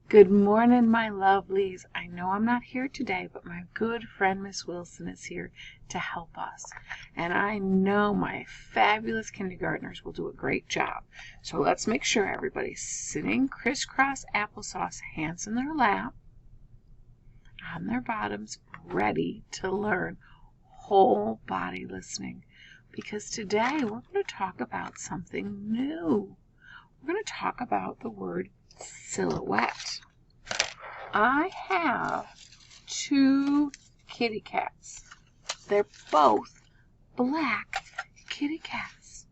Good morning, my lovelies. I know I'm not here today, but my good friend Miss Wilson is here to help us. And I know my fabulous kindergartners will do a great job. So let's make sure everybody's sitting crisscross applesauce, hands in their lap, on their bottoms, ready to learn whole body listening. Because today we're going to talk about something new. We're going to talk about the word silhouette. I have two kitty cats. They're both black kitty cats.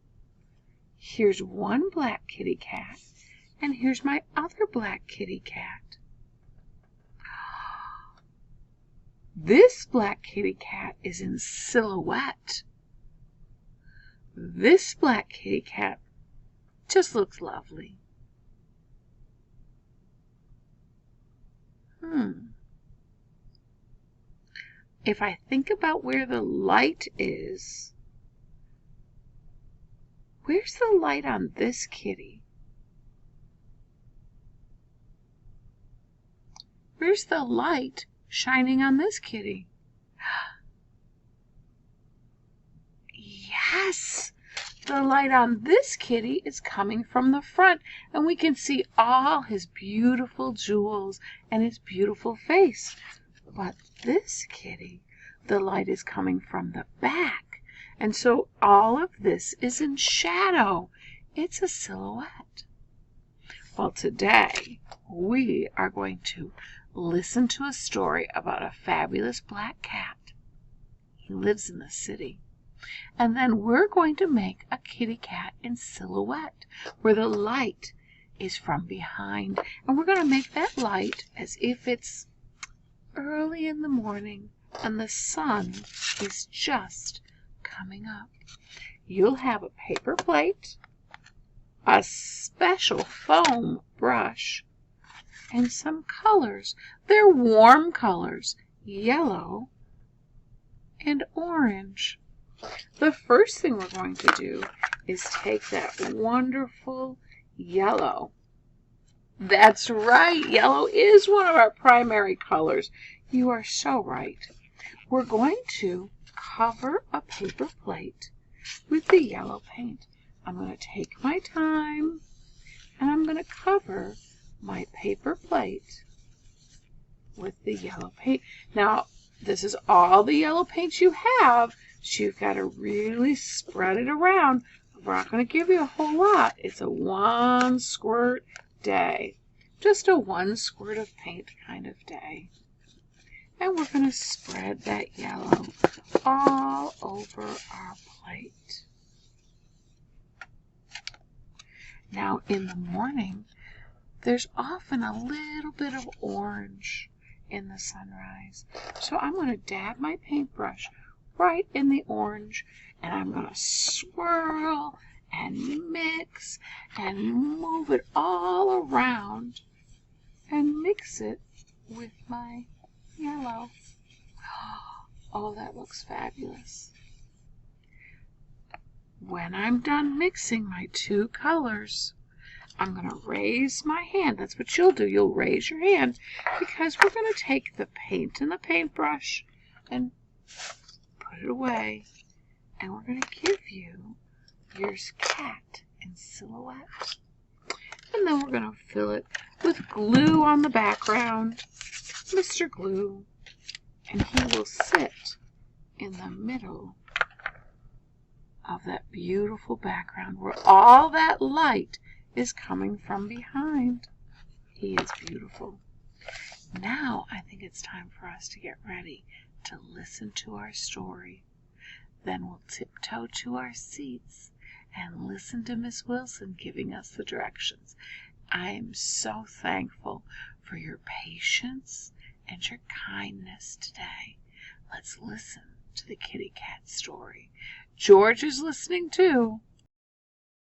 Here's one black kitty cat, and here's my other black kitty cat. This black kitty cat is in silhouette. This black kitty cat just looks lovely. If I think about where the light is, where's the light on this kitty? Where's the light shining on this kitty? Yes! The light on this kitty is coming from the front, and we can see all his beautiful jewels and his beautiful face. But this kitty, the light is coming from the back, and so all of this is in shadow. It's a silhouette. Well, today we are going to listen to a story about a fabulous black cat. He lives in the city. And then we're going to make a kitty cat in silhouette, where the light is from behind. And we're going to make that light as if it's early in the morning and the sun is just coming up. You'll have a paper plate, a special foam brush, and some colors. They're warm colors, yellow and orange. The first thing we're going to do is take that wonderful yellow. That's right, yellow is one of our primary colors. You are so right. We're going to cover a paper plate with the yellow paint. I'm going to take my time and I'm going to cover my paper plate with the yellow paint. Now, this is all the yellow paint you have, so you've got to really spread it around. We're not going to give you a whole lot. It's a one squirt day. Just a one squirt of paint kind of day. And we're going to spread that yellow all over our plate. Now, in the morning, there's often a little bit of orange in the sunrise. So I'm going to dab my paintbrush right in the orange, and I'm going to swirl and mix and move it all around and mix it with my yellow. Oh, that looks fabulous. When I'm done mixing my two colors, I'm going to raise my hand. That's what you'll do. You'll raise your hand because we're going to take the paint and the paintbrush and put it away. And we're going to give you your cat in silhouette. And then we're going to fill it with glue on the background, Mr. Glue. And he will sit in the middle of that beautiful background where all that light is coming from behind. He is beautiful. Now I think it's time for us to get ready to listen to our story. Then we'll tiptoe to our seats and listen to Miss Wilson giving us the directions. I am so thankful for your patience and your kindness today. Let's listen to the kitty cat story. George is listening too.